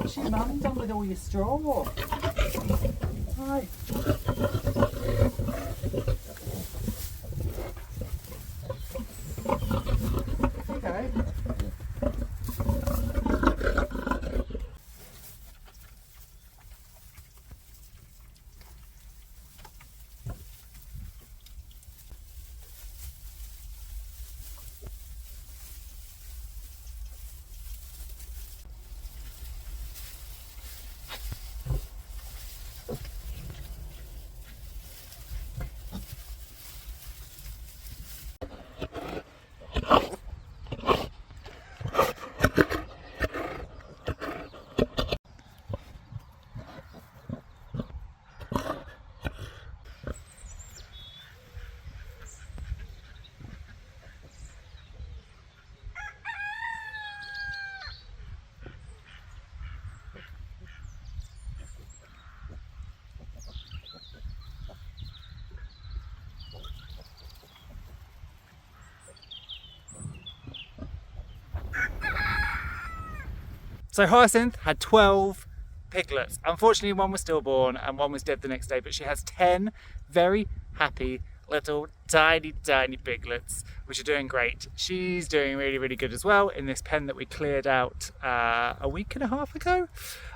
What's your mum done with all your straw? Right. Okay. So Hyacinth had 12 piglets. Unfortunately, one was stillborn and one was dead the next day, but she has 10 very happy little tiny piglets, which are doing great. She's doing really good as well in this pen that we cleared out a week and a half ago.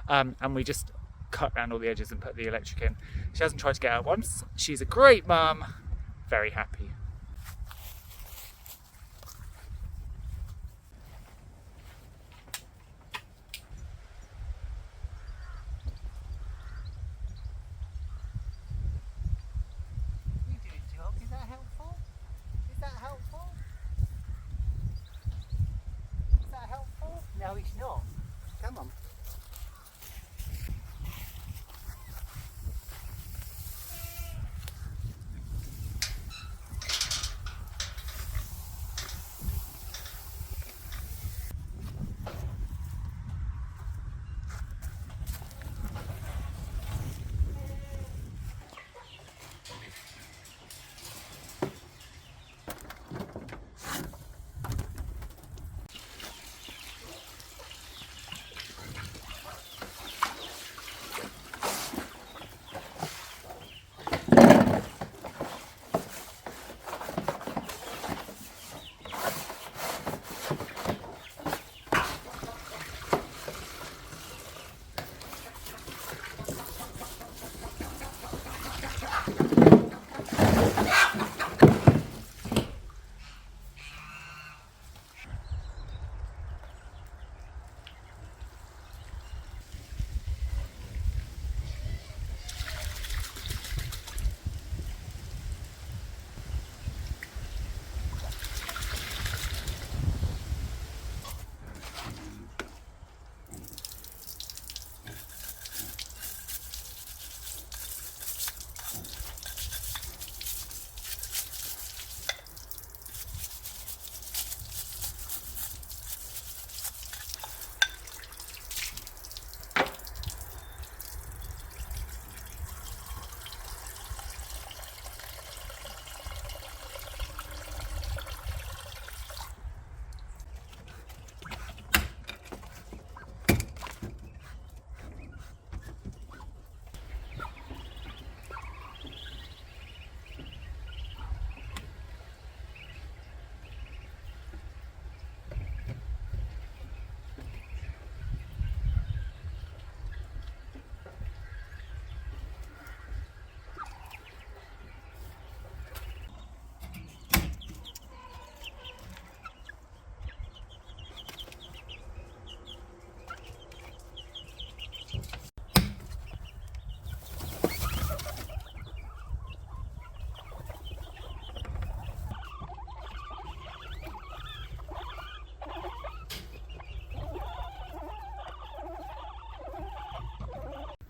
And we just cut around all the edges and put the electric in. She hasn't tried to get out once. She's a great mum, very happy. No, he's not. Come on.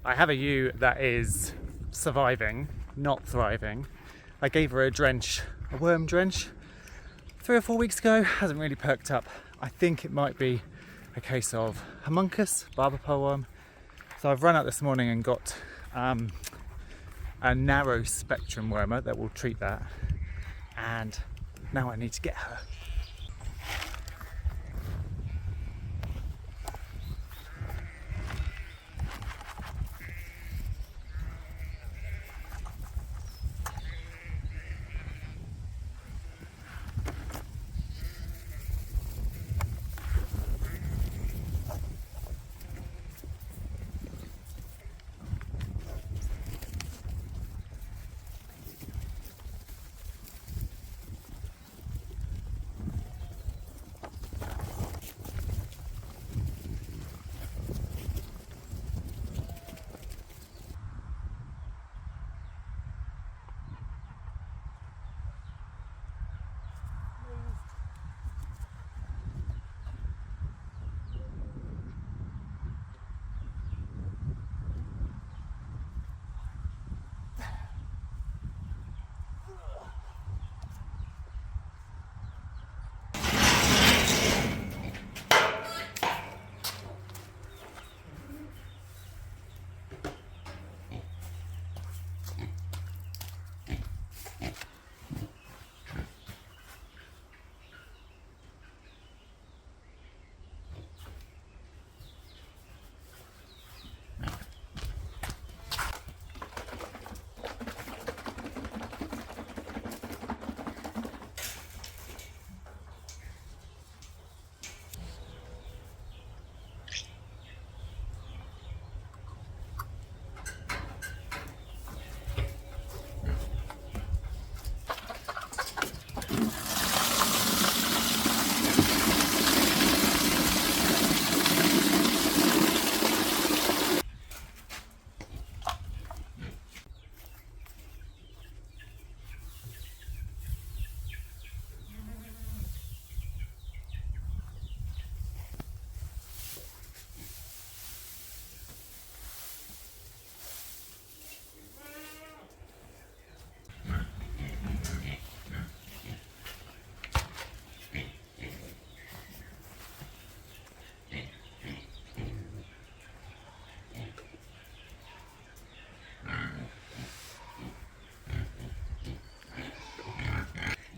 I have a ewe that is surviving, not thriving. I gave her a drench, a worm drench, 3 or 4 weeks ago. Hasn't really perked up. I think it might be a case of homuncus, barber pole worm. So I've run out this morning and got a narrow spectrum wormer that will treat that. And now I need to get her.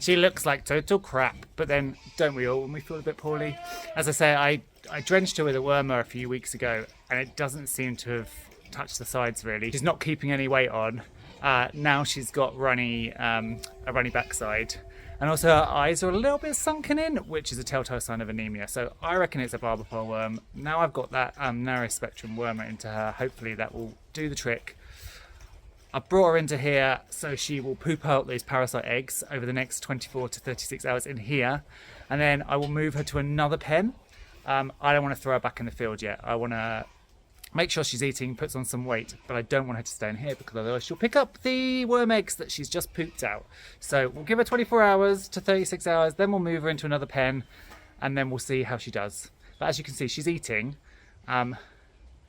She looks like total crap, but then don't we all when we feel a bit poorly? As I say, I drenched her with a wormer a few weeks ago, and it doesn't seem to have touched the sides really. She's not keeping any weight on. Now she's got a runny backside. And also her eyes are a little bit sunken in, which is a telltale sign of anemia. So I reckon it's a barber pole worm. Now I've got that narrow spectrum wormer into her. Hopefully that will do the trick. I brought her into here so she will poop out those parasite eggs over the next 24 to 36 hours in here. And then I will move her to another pen. I don't want to throw her back in the field yet. I want to make sure she's eating, puts on some weight, but I don't want her to stay in here because otherwise she'll pick up the worm eggs that she's just pooped out. So we'll give her 24 hours to 36 hours, then we'll move her into another pen, and then we'll see how she does. But as you can see, she's eating,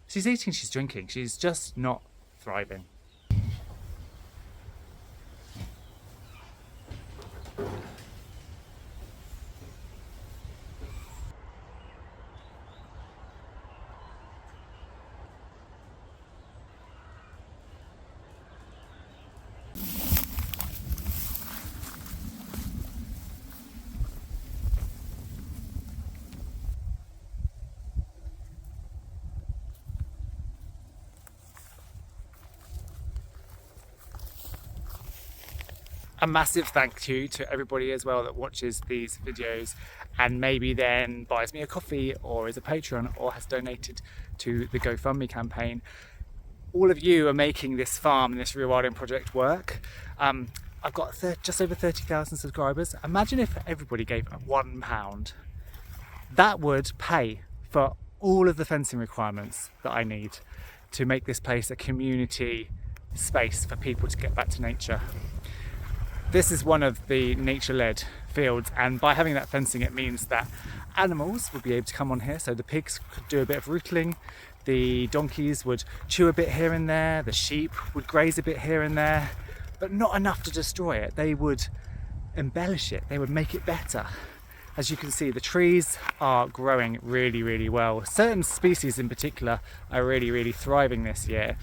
she's drinking, she's just not thriving. A massive thank you to everybody as well that watches these videos and maybe then buys me a coffee or is a patron or has donated to the GoFundMe campaign. All of you are making this farm and this rewilding project work. I've got just over 30,000 subscribers. Imagine if everybody gave £1. That would pay for all of the fencing requirements that I need to make this place a community space for people to get back to nature. This is one of the nature-led fields, and by having that fencing it means that animals would be able to come on here. So the pigs could do a bit of rootling, the donkeys would chew a bit here and there, the sheep would graze a bit here and there, but not enough to destroy it. They would embellish it, they would make it better. As you can see, the trees are growing really, really well. Certain species in particular are really, really thriving this year.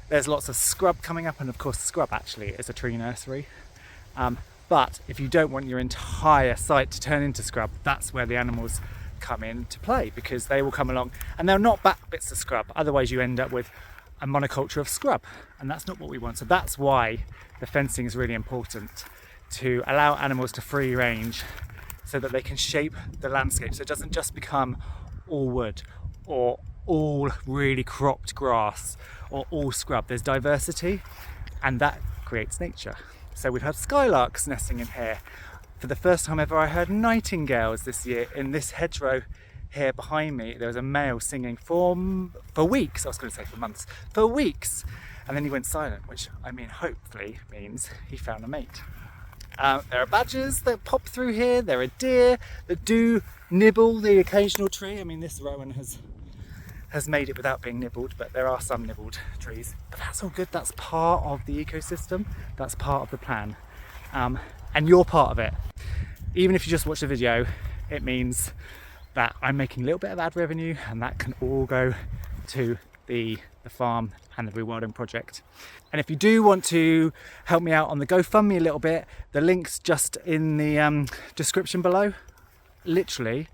There's lots of scrub coming up, and of course scrub actually is a tree nursery. But if you don't want your entire site to turn into scrub, that's where the animals come in to play, because they will come along and they'll knock back bits of scrub. Otherwise you end up with a monoculture of scrub, and that's not what we want. So that's why the fencing is really important, to allow animals to free range so that they can shape the landscape, so it doesn't just become all wood or all really cropped grass or all scrub. There's diversity, and that creates nature. So we've had skylarks nesting in here. For the first time ever I heard nightingales this year in this hedgerow here behind me. There was a male singing for weeks. I was going to say for months, for weeks, and then he went silent, which I mean hopefully means he found a mate. There are badgers that pop through here, there are deer that do nibble the occasional tree. I mean, this rowan has made it without being nibbled, but there are some nibbled trees. But that's all good, that's part of the ecosystem, that's part of the plan. And you're part of it. Even if you just watch the video, it means that I'm making a little bit of ad revenue, and that can all go to the farm and the Rewilding project. And if you do want to help me out on the GoFundMe a little bit, the link's just in the description below. Literally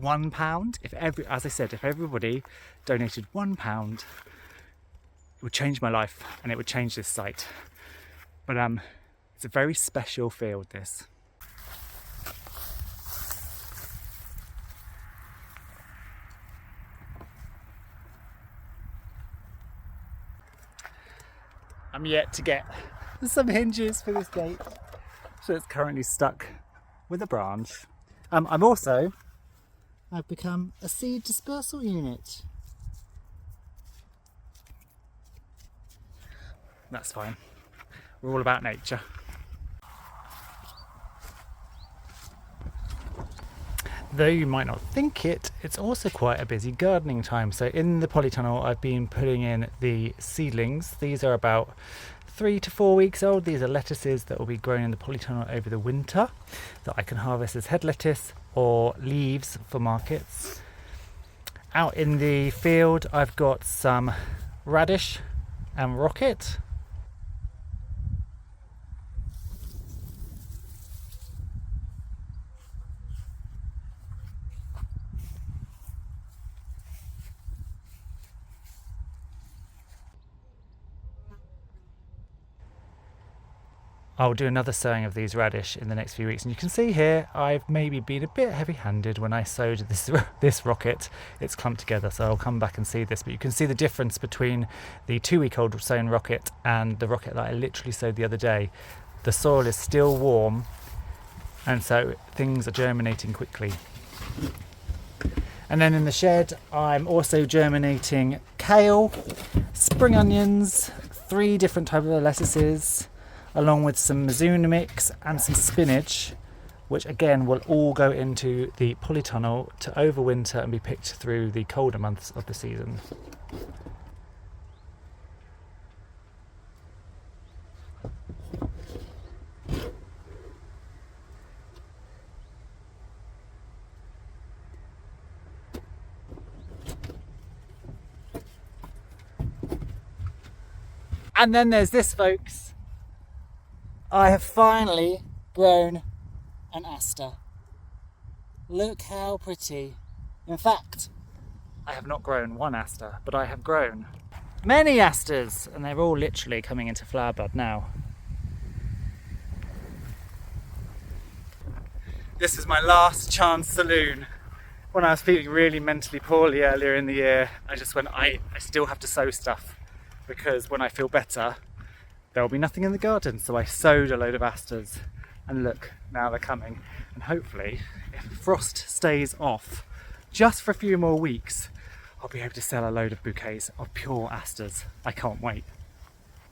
£1. As I said, if everybody donated £1, it would change my life and it would change this site. But it's a very special field, this. I'm yet to get some hinges for this gate, so it's currently stuck with a branch. I've become a seed dispersal unit. That's fine. We're all about nature. Though you might not think it, it's also quite a busy gardening time. So in the polytunnel I've been putting in the seedlings. These are about 3 to 4 weeks old. These are lettuces that will be grown in the polytunnel over the winter that I can harvest as head lettuce or leaves for markets. Out in the field I've got some radish and rocket. I'll do another sowing of these radish in the next few weeks, and you can see here I've maybe been a bit heavy-handed when I sowed this rocket. It's clumped together, so I'll come back and see this, but you can see the difference between the 2-week-old sown rocket and the rocket that I literally sowed the other day. The soil is still warm, and so things are germinating quickly. And then in the shed I'm also germinating kale, spring onions, 3 different types of lettuces, along with some Mizuna mix and some spinach, which again will all go into the polytunnel to overwinter and be picked through the colder months of the season. And then there's this, folks. I have finally grown an aster. Look how pretty. In fact, I have not grown one aster, but I have grown many asters, and they're all literally coming into flower bud now. This is my last chance saloon. When I was feeling really mentally poorly earlier in the year, I just went, I still have to sow stuff, because when I feel better, there'll be nothing in the garden. So I sowed a load of asters, and look, now they're coming. And hopefully, if frost stays off just for a few more weeks, I'll be able to sell a load of bouquets of pure asters. I can't wait.